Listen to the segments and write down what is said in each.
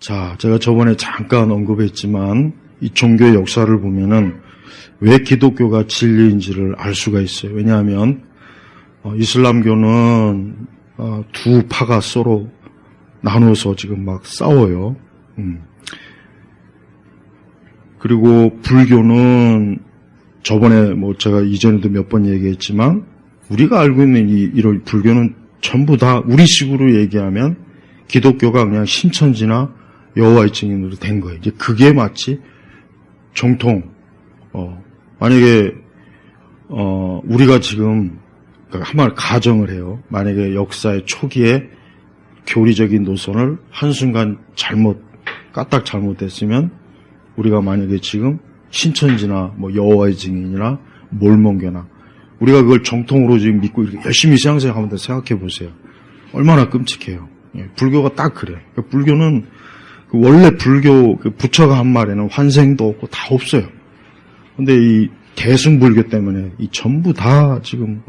자, 제가 저번에 잠깐 언급했지만 이 종교의 역사를 보면은 왜 기독교가 진리인지를 알 수가 있어요. 왜냐하면 이슬람교는 두 파가 서로 나눠서 지금 막 싸워요. 그리고 불교는 저번에 제가 이전에도 몇 번 얘기했지만 우리가 알고 있는 이런 불교는 전부 다 우리식으로 얘기하면 기독교가 그냥 신천지나 여호와의 증인으로 된 거예요. 이제 그게 마치 정통 만약에 우리가 지금 한말 가정을 해요. 만약에 역사의 초기에 교리적인 노선을 한순간 까딱 잘못됐으면 우리가 만약에 지금 신천지나 여호와의 증인이나 몰몬교나 우리가 그걸 정통으로 지금 믿고 이렇게 열심히 신앙생활 하면 생각해 보세요. 얼마나 끔찍해요. 불교가 딱 그래. 불교는 원래 불교 부처가 한 말에는 환생도 없고 다 없어요. 근데 이 대승불교 때문에 이 전부 다 지금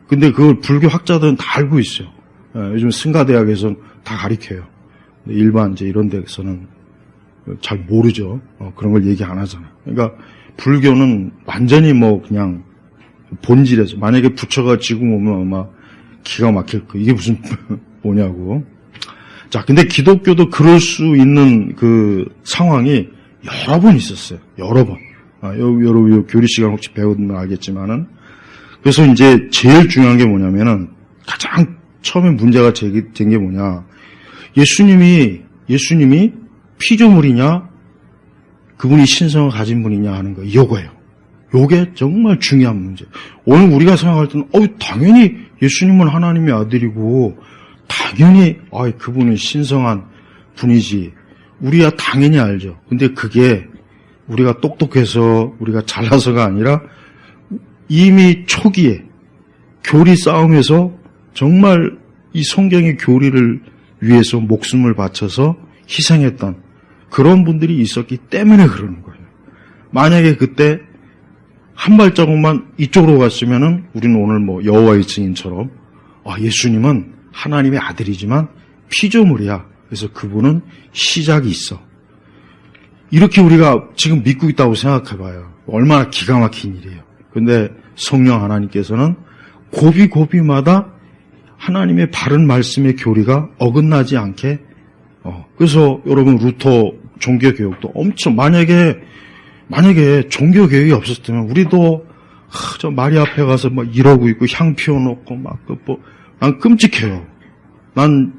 근데 그걸 불교 학자들은 다 알고 있어요. 요즘 승가대학에서는 다 가르쳐요. 일반 이제 이런 데서는 잘 모르죠. 그런 걸 얘기 안 하잖아요. 그러니까 불교는 완전히 그냥 본질에서 만약에 부처가 지금 오면 아마 기가 막힐 거. 이게 무슨 뭐냐고. 자, 근데 기독교도 그럴 수 있는 그 상황이 여러 번 있었어요. 여러 번. 여러분 교리 시간 혹시 배우면 알겠지만은 그래서 이제 제일 중요한 게 뭐냐면은 가장 처음에 문제가 제기된 게 뭐냐. 예수님이 피조물이냐 그분이 신성을 가진 분이냐 하는 거 이거예요. 요게 정말 중요한 문제. 오늘 우리가 생각할 때는 당연히 예수님은 하나님의 아들이고 당연히 그분은 신성한 분이지. 우리야 당연히 알죠. 근데 그게 우리가 똑똑해서 우리가 잘나서가 아니라 이미 초기에 교리 싸움에서 정말 이 성경의 교리를 위해서 목숨을 바쳐서 희생했던 그런 분들이 있었기 때문에 그러는 거예요. 만약에 그때 한 발자국만 이쪽으로 갔으면은 우리는 오늘 여호와의 증인처럼 예수님은 하나님의 아들이지만 피조물이야. 그래서 그분은 시작이 있어. 이렇게 우리가 지금 믿고 있다고 생각해봐요. 얼마나 기가 막힌 일이에요. 근데 성령 하나님께서는 고비고비마다 하나님의 바른 말씀의 교리가 어긋나지 않게 그래서 여러분 루터 종교개혁도 엄청 만약에 종교개혁이 없었다면 우리도 저 마리 앞에 가서 이러고 있고 향 피워놓고 난 끔찍해요. 난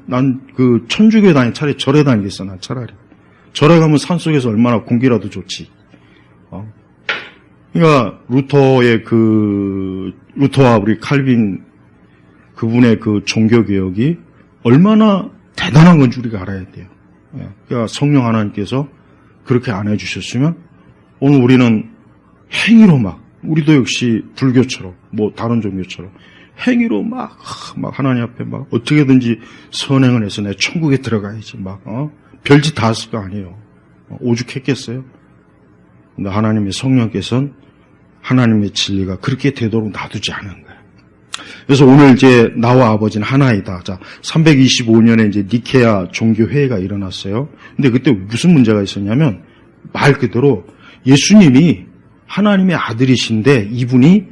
그 천주교에 차라리 절에 다니겠어. 난 차라리 절에 가면 산속에서 얼마나 공기라도 좋지. 그러니까 루터와 우리 칼빈 그분의 그 종교개혁이 얼마나 대단한 건지 우리가 알아야 돼요. 그러니까 성령 하나님께서 그렇게 안 해주셨으면 오늘 우리는 행위로 우리도 역시 불교처럼 다른 종교처럼 행위로 하나님 앞에 어떻게든지 선행을 해서 내 천국에 들어가야지 별짓 다 했을 거 아니에요. 오죽했겠어요? 근데 하나님의 성령께서는 하나님의 진리가 그렇게 되도록 놔두지 않은 거예요. 그래서 오늘 이제 나와 아버지는 하나이다. 자, 325년에 이제 니케아 종교회의가 일어났어요. 근데 그때 무슨 문제가 있었냐면 말 그대로 예수님이 하나님의 아들이신데 이분이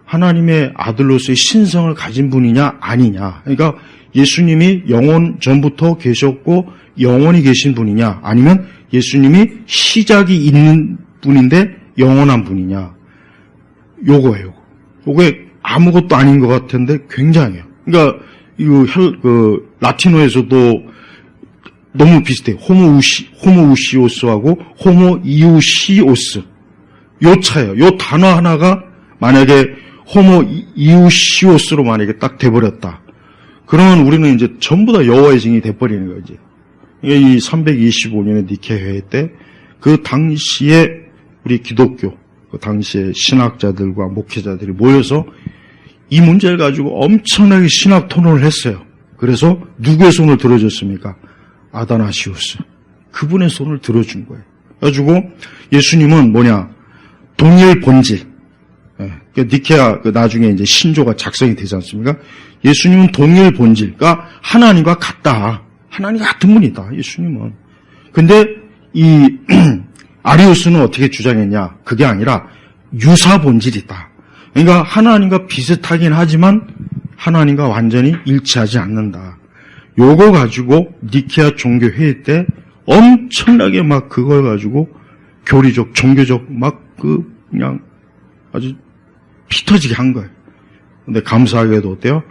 하나님의 아들로서의 신성을 가진 분이냐 아니냐. 그러니까 예수님이 영원 전부터 계셨고 영원히 계신 분이냐 아니면 예수님이 시작이 있는 분인데 영원한 분이냐. 요거예요. 요게 아무것도 아닌 것 같은데 굉장해요. 그러니까 라틴어에서도 너무 비슷해요. 호모우시오스하고 호모이우시오스. 요 차예요. 요 단어 하나가 만약에 호모이우시오스로 만약에 딱 돼버렸다. 그러면 우리는 이제 전부 다 여호와의 증인이 돼버리는 거예요. 이제. 이 325년의 니케 회의 때 그 당시에 우리 기독교 그 당시에 신학자들과 목회자들이 모여서 이 문제를 가지고 엄청나게 신학 토론을 했어요. 그래서 누구의 손을 들어줬습니까? 아다나시우스. 그분의 손을 들어준 거예요. 그래가지고 예수님은 동일 본질. 니케아 나중에 이제 신조가 작성이 되지 않습니까? 예수님은 동일 본질, 그러니까 하나님과 같다. 하나님 같은 분이다, 예수님은. 근데 이 아리우스는 어떻게 주장했냐? 그게 아니라 유사 본질이다. 그러니까 하나님과 비슷하긴 하지만 하나님과 완전히 일치하지 않는다. 요거 가지고 니케아 종교회의 때 엄청나게 막 그걸 가지고 교리적, 종교적 막 그냥 아주 피 터지게 한 거예요. 근데 감사하게도 어때요?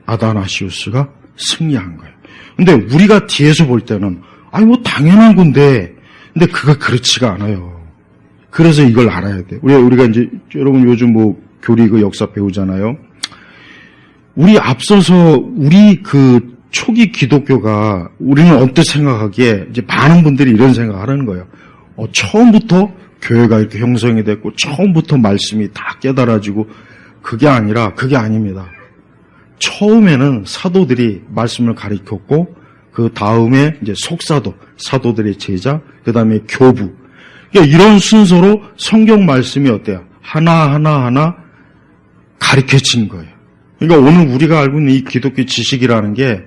아다나시우스가 승리한 거예요. 근데 우리가 뒤에서 볼 때는 아니 뭐 당연한 건데, 근데 그거 그렇지가 않아요. 그래서 이걸 알아야 돼요. 우리가 이제 여러분 요즘 뭐 교리 그 역사 배우잖아요. 우리 앞서서 우리 그 초기 기독교가 우리는 언뜻 생각하기에 이제 많은 분들이 이런 생각을 하는 거예요. 처음부터 교회가 이렇게 형성이 됐고 처음부터 말씀이 다 깨달아지고 그게 아닙니다. 처음에는 사도들이 말씀을 가르쳤고 그 다음에 이제 속사도, 사도들의 제자, 그 다음에 교부. 그러니까 이런 순서로 성경 말씀이 어때요? 하나 가르쳐진 거예요. 그러니까 오늘 우리가 알고 있는 이 기독교 지식이라는 게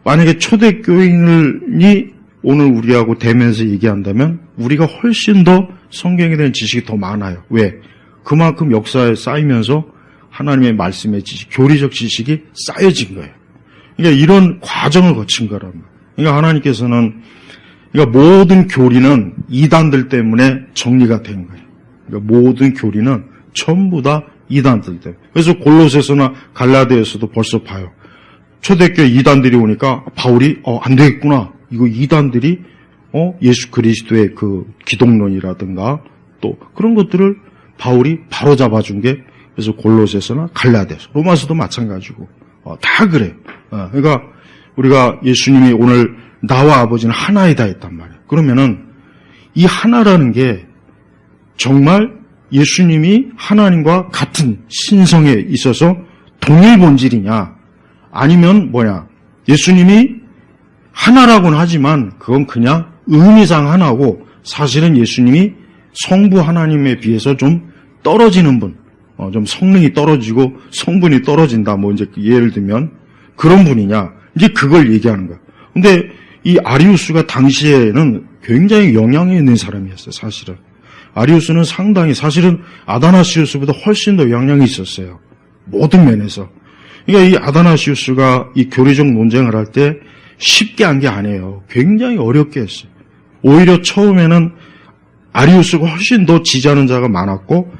만약에 초대교인이 오늘 우리하고 대면서 얘기한다면 우리가 훨씬 더 성경에 대한 지식이 더 많아요. 왜? 그만큼 역사에 쌓이면서 하나님의 말씀의 지식, 교리적 지식이 쌓여진 거예요. 그러니까 이런 과정을 거친 거란 말이에요. 그러니까 하나님께서는 그러니까 모든 교리는 이단들 때문에 정리가 된 거예요. 그러니까 모든 교리는 전부 다 이단들 때문에. 그래서 골로새서나 갈라디아서도 벌써 봐요. 초대교회 이단들이 오니까 바울이 안 되겠구나. 이거 이단들이 예수 그리스도의 그 기독론이라든가 또 그런 것들을 바울이 바로 잡아준 게 그래서 골로새서나 갈라디아서, 로마서도 마찬가지고 다 그래요. 그러니까 우리가 예수님이 오늘 나와 아버지는 하나이다 했단 말이에요. 그러면은 이 하나라는 게 정말 예수님이 하나님과 같은 신성에 있어서 동일 본질이냐, 아니면 뭐냐, 예수님이 하나라고는 하지만 그건 그냥 의미상 하나고 사실은 예수님이 성부 하나님에 비해서 좀 떨어지는 분, 좀 성능이 떨어지고 성분이 떨어진다, 뭐 이제 예를 들면 그런 분이냐, 이제 그걸 얘기하는 거야. 근데 이 아리우스가 당시에는 굉장히 영향이 있는 사람이었어요, 사실은. 아리우스는 상당히 사실은 아다나시우스보다 훨씬 더 영향이 있었어요. 모든 면에서. 그러니까 이 아다나시우스가 이 교리적 논쟁을 할 때 쉽게 한 게 아니에요. 굉장히 어렵게 했어요. 오히려 처음에는 아리우스가 훨씬 더 지지하는 자가 많았고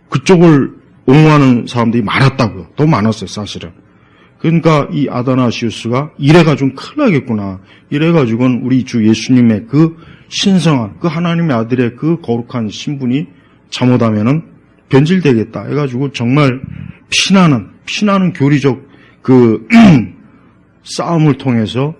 그쪽을 옹호하는 사람들이 많았다고요. 더 많았어요, 사실은. 그러니까 이 아다나시우스가 이래가지고는 큰일 나겠구나. 이래가지고는 우리 주 예수님의 그 신성한, 그 하나님의 아들의 그 거룩한 신분이 잘못하면은 변질되겠다 해가지고 정말 피나는 교리적 그 싸움을 통해서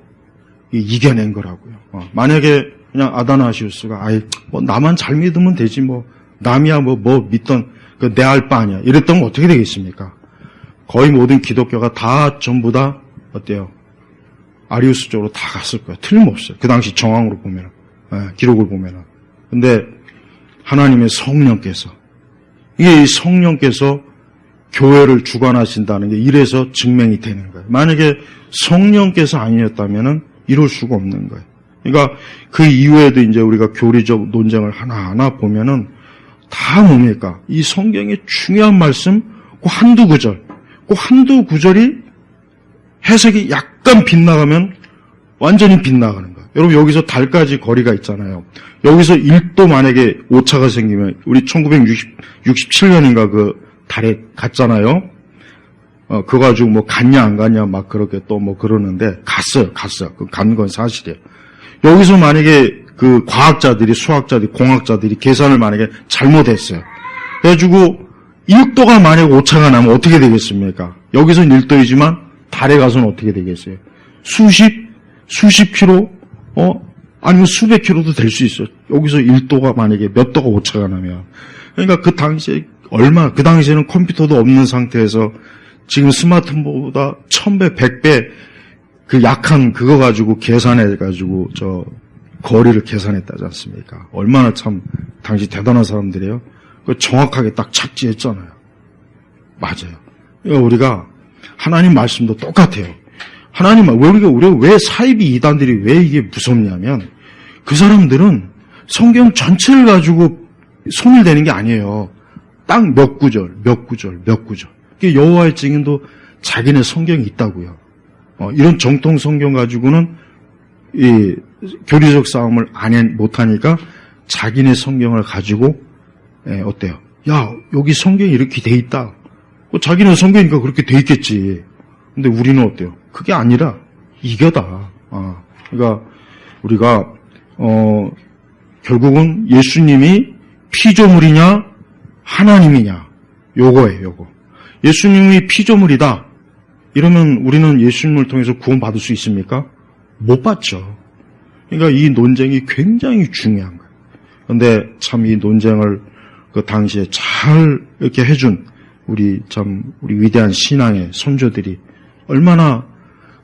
이겨낸 거라고요. 만약에 그냥 아다나시우스가 뭐 나만 잘 믿으면 되지, 뭐 남이야 뭐 믿던 그 내 알 바 아니야 이랬던 거 어떻게 되겠습니까? 거의 모든 기독교가 다 전부 다 어때요? 아리우스 쪽으로 다 갔을 거예요. 틀림없어요. 그 당시 정황으로 보면, 기록을 보면. 근데 하나님의 성령께서, 이게 이 성령께서 교회를 주관하신다는 게 이래서 증명이 되는 거예요. 만약에 성령께서 아니었다면은 이럴 수가 없는 거예요. 그러니까 그 이후에도 이제 우리가 교리적 논쟁을 하나하나 보면은 다 뭡니까? 이 성경의 중요한 말씀, 그 한두 구절이 해석이 약간 빗나가면 완전히 빗나가는 거예요. 여러분 여기서 달까지 거리가 있잖아요. 여기서 1도 만약에 오차가 생기면 우리 1967년인가 그 달에 갔잖아요. 그거 가지고 뭐 갔냐 안 갔냐 막 그렇게 또 뭐 그러는데 갔어요. 그 간 건 사실이에요. 여기서 만약에 그 과학자들이, 수학자들이, 공학자들이 계산을 만약에 잘못했어요. 그래가지고 1도가 만약에 오차가 나면 어떻게 되겠습니까? 여기서는 1도이지만 달에 가서는 어떻게 되겠어요? 수십 킬로, 아니면 수백 킬로도 될 수 있어요. 여기서 1도가 만약에 몇 도가 오차가 나면. 그러니까 그 당시에 그 당시에는 컴퓨터도 없는 상태에서 지금 스마트폰보다 1000배, 100배 그 약한 그거 가지고 계산해가지고 거리를 계산했다지 않습니까? 얼마나 참 당시 대단한 사람들이에요. 그 정확하게 딱 착지했잖아요. 맞아요. 그러니까 우리가 하나님 말씀도 똑같아요. 하나님, 우리가 왜 사이비 이단들이 왜 이게 무섭냐면, 그 사람들은 성경 전체를 가지고 손을 대는 게 아니에요. 딱 몇 구절. 여호와의 증인도 자기네 성경이 있다고요. 이런 정통 성경 가지고는 이 교리적 싸움을 못하니까 자기네 성경을 가지고 어때요? 야, 여기 성경이 이렇게 돼 있다. 자기네 성경이니까 그렇게 돼 있겠지. 근데 우리는 어때요? 그게 아니라 이거다. 그러니까 우리가 결국은 예수님이 피조물이냐 하나님이냐 요거예요. 요거. 예수님이 피조물이다. 이러면 우리는 예수님을 통해서 구원받을 수 있습니까? 못 받죠. 그러니까 이 논쟁이 굉장히 중요한 거예요. 그런데 참 이 논쟁을 그 당시에 잘 이렇게 해준 우리 위대한 신앙의 선조들이 얼마나,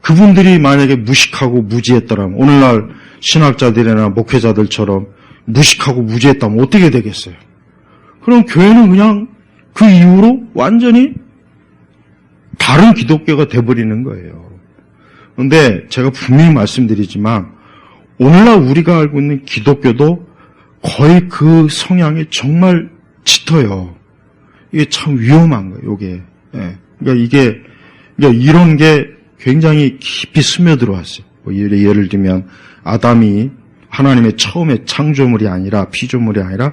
그분들이 만약에 무식하고 무지했더라면, 오늘날 신학자들이나 목회자들처럼 무식하고 무지했다면 어떻게 되겠어요? 그럼 교회는 그냥 그 이후로 완전히 다른 기독교가 돼버리는 거예요. 그런데 제가 분명히 말씀드리지만 오늘날 우리가 알고 있는 기독교도 거의 그 성향이 정말 짙어요. 이게 참 위험한 거예요. 이게. 그러니까 이런 게 굉장히 깊이 스며들어왔어요. 예를 들면 아담이 하나님의 처음에 창조물이 아니라 피조물이 아니라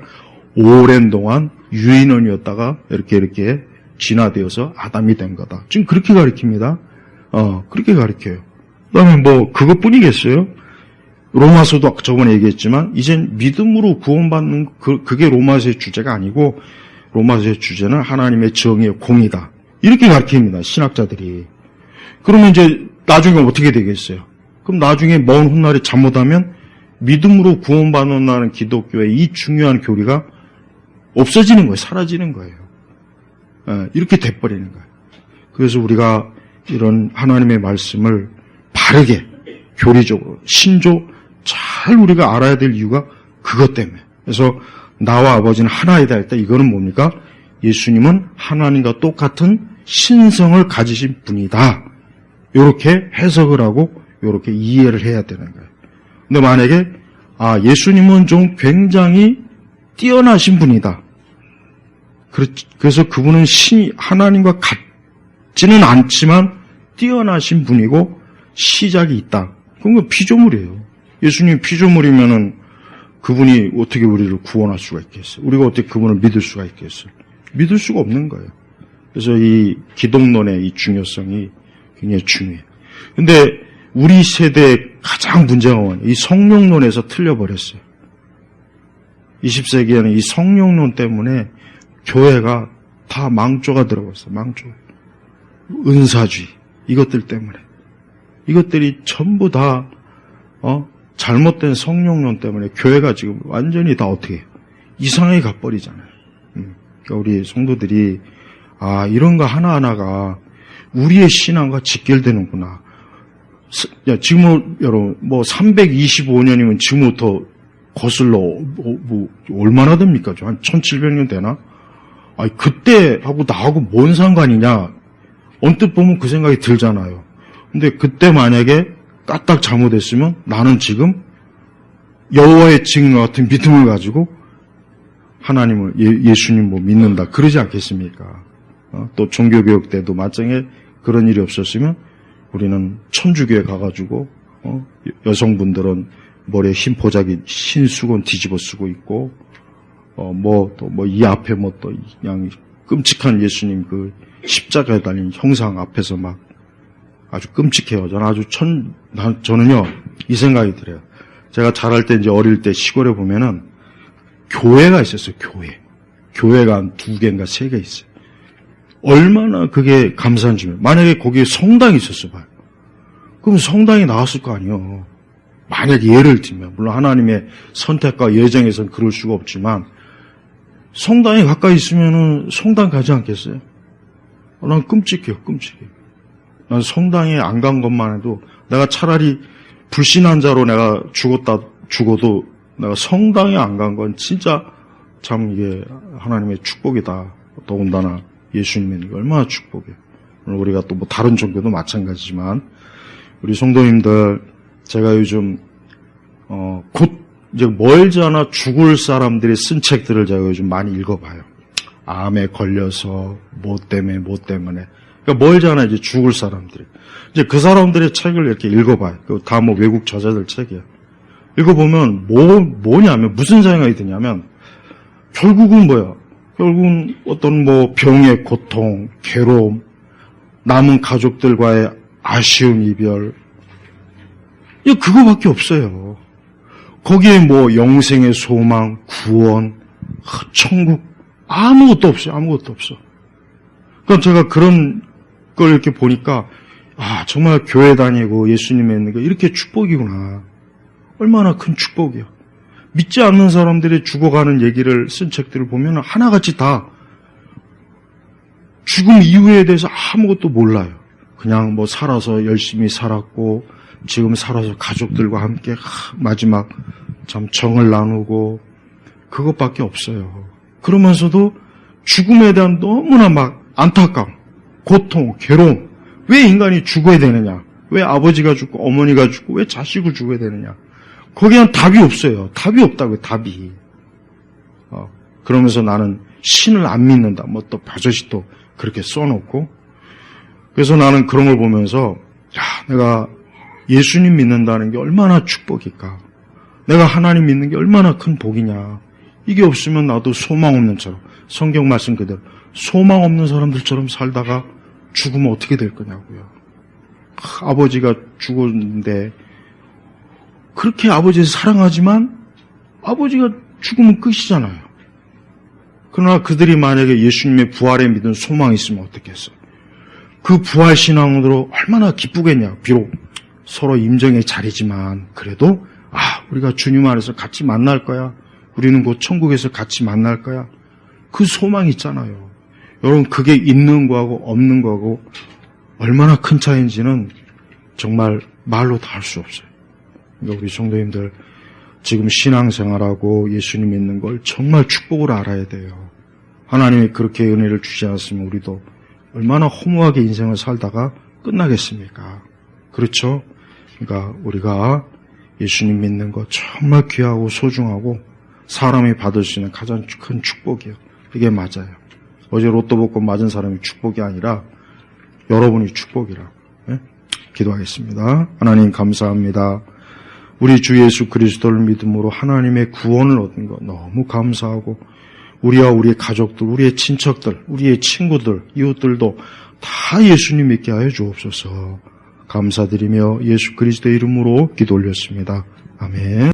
오랜 동안 유인원이었다가 이렇게 진화되어서 아담이 된 거다. 지금 그렇게 가르칩니다. 그렇게 가르쳐요. 그다음에 그것뿐이겠어요? 로마서도 저번에 얘기했지만 이젠 믿음으로 구원받는 그게 로마서의 주제가 아니고 로마서의 주제는 하나님의 정의의 공의다. 이렇게 가르칩니다. 신학자들이. 그러면 이제 나중에 어떻게 되겠어요? 그럼 나중에 먼 훗날에 잘못하면 믿음으로 구원받는다는 기독교의 이 중요한 교리가 없어지는 거예요. 사라지는 거예요. 이렇게 돼버리는 거예요. 그래서 우리가 이런 하나님의 말씀을 바르게 교리적으로 신조 잘 우리가 알아야 될 이유가 그것 때문에. 그래서 나와 아버지는 하나이다 할 때 이거는 뭡니까? 예수님은 하나님과 똑같은 신성을 가지신 분이다. 이렇게 해석을 하고 이렇게 이해를 해야 되는 거예요. 근데 만약에 예수님은 좀 굉장히 뛰어나신 분이다. 그래서 그분은 하나님과 같지는 않지만 뛰어나신 분이고 시작이 있다. 그건 피조물이에요. 예수님 피조물이면은 그분이 어떻게 우리를 구원할 수가 있겠어요? 우리가 어떻게 그분을 믿을 수가 있겠어요? 믿을 수가 없는 거예요. 그래서 이 기독론의 이 중요성이 굉장히 중요해요. 근데 우리 세대의 가장 문제가 뭐냐? 이 성령론에서 틀려버렸어요. 20세기에는 이 성령론 때문에 교회가 다 망조가 들어갔어요. 망조. 은사주의. 이것들 때문에. 이것들이 전부 다 잘못된 성령론 때문에 교회가 지금 완전히 다 어떻게 해요? 이상하게 가버리잖아요. 그러니까 우리 성도들이 이런 거 하나하나가 우리의 신앙과 직결되는구나. 지금 여러분 325년이면 지금부터 거슬러 얼마나 됩니까? 한 1700년 되나? 그때 하고 나하고 뭔 상관이냐? 언뜻 보면 그 생각이 들잖아요. 근데 그때 만약에 까딱 잘못했으면 나는 지금 여호와의 증인 같은 믿음을 가지고 하나님을 예수님 믿는다 그러지 않겠습니까? 또 종교교육 때도 마찬가지에 그런 일이 없었으면 우리는 천주교에 가가지고 여성분들은 머리에 흰 보자기 흰 수건 뒤집어 쓰고 있고 이 앞에 또 그냥 끔찍한 예수님 그 십자가에 달린 형상 앞에서 막 아주 끔찍해요. 저는요 이 생각이 들어요. 제가 자랄 때 이제 어릴 때 시골에 보면은 교회가 있었어요. 교회가 한 2개인가 3개 있어요. 얼마나 그게 감사한 줄이에요. 만약에 거기에 성당이 있었어 봐요. 그럼 성당이 나왔을 거 아니에요. 만약에 예를 들면 물론 하나님의 선택과 예정에서는 그럴 수가 없지만 성당에 가까이 있으면은 성당 가지 않겠어요? 난 끔찍해요. 난 성당에 안 간 것만 해도 내가 차라리 불신한 자로 내가 죽어도 내가 성당에 안 간 건 진짜 참 이게 하나님의 축복이다. 더군다나 예수님이 얼마나 축복이에요. 우리가 또 다른 종교도 마찬가지지만 우리 성도님들, 제가 요즘 곧 이제 멀지 않아 죽을 사람들이 쓴 책들을 제가 요즘 많이 읽어봐요. 암에 걸려서 뭐 때문에. 그러니까 멀지 않아 이제 죽을 사람들이. 이제 그 사람들의 책을 이렇게 읽어봐요. 다 뭐 외국 저자들 책이에요. 읽어보면 뭐냐면 무슨 생각이 드냐면 결국은 뭐야? 결국은 어떤 뭐 병의 고통, 괴로움, 남은 가족들과의 아쉬운 이별, 그거밖에 없어요. 거기에 뭐 영생의 소망, 구원, 천국, 아무것도 없어요. 아무것도 없어. 그러니까 제가 그런 걸 이렇게 보니까, 정말 교회 다니고 예수님 믿는 게 이렇게 축복이구나. 얼마나 큰 축복이야. 믿지 않는 사람들이 죽어가는 얘기를 쓴 책들을 보면 하나같이 다 죽음 이후에 대해서 아무것도 몰라요. 그냥 뭐 살아서 열심히 살았고, 지금 살아서 가족들과 함께 마지막 참 정을 나누고, 그것밖에 없어요. 그러면서도 죽음에 대한 너무나 막 안타까움, 고통, 괴로움. 왜 인간이 죽어야 되느냐? 왜 아버지가 죽고 어머니가 죽고 왜 자식을 죽어야 되느냐? 거기엔 답이 없어요. 답이 없다고요, 답이. 그러면서 나는 신을 안 믿는다. 뭐 또 버젓이 또 그렇게 써놓고. 그래서 나는 그런 걸 보면서, 내가 예수님 믿는다는 게 얼마나 축복일까? 내가 하나님 믿는 게 얼마나 큰 복이냐? 이게 없으면 나도 소망 없는 처럼, 성경 말씀 그대로 소망 없는 사람들처럼 살다가 죽으면 어떻게 될 거냐고요. 아버지가 죽었는데 그렇게 아버지를 사랑하지만 아버지가 죽으면 끝이잖아요. 그러나 그들이 만약에 예수님의 부활에 믿은 소망이 있으면 어떻겠어? 그 부활 신앙으로 얼마나 기쁘겠냐. 비록 서로 임정의 자리지만 그래도 우리가 주님 안에서 같이 만날 거야. 우리는 곧 천국에서 같이 만날 거야. 그 소망이 있잖아요. 여러분, 그게 있는 거하고 없는 거하고 얼마나 큰 차이인지는 정말 말로 다 할 수 없어요. 그러니까 우리 성도님들, 지금 신앙생활하고 예수님 믿는 걸 정말 축복으로 알아야 돼요. 하나님이 그렇게 은혜를 주지 않았으면 우리도 얼마나 허무하게 인생을 살다가 끝나겠습니까? 그렇죠? 그러니까 우리가 예수님 믿는 거 정말 귀하고 소중하고 사람이 받을 수 있는 가장 큰 축복이에요. 이게 맞아요. 어제 로또 복권 맞은 사람이 축복이 아니라 여러분이 축복이라. 네? 기도하겠습니다. 하나님 감사합니다. 우리 주 예수 그리스도를 믿음으로 하나님의 구원을 얻은 것 너무 감사하고, 우리와 우리의 가족들, 우리의 친척들, 우리의 친구들, 이웃들도 다 예수님 믿게 하여 주옵소서. 감사드리며 예수 그리스도의 이름으로 기도 올렸습니다. 아멘.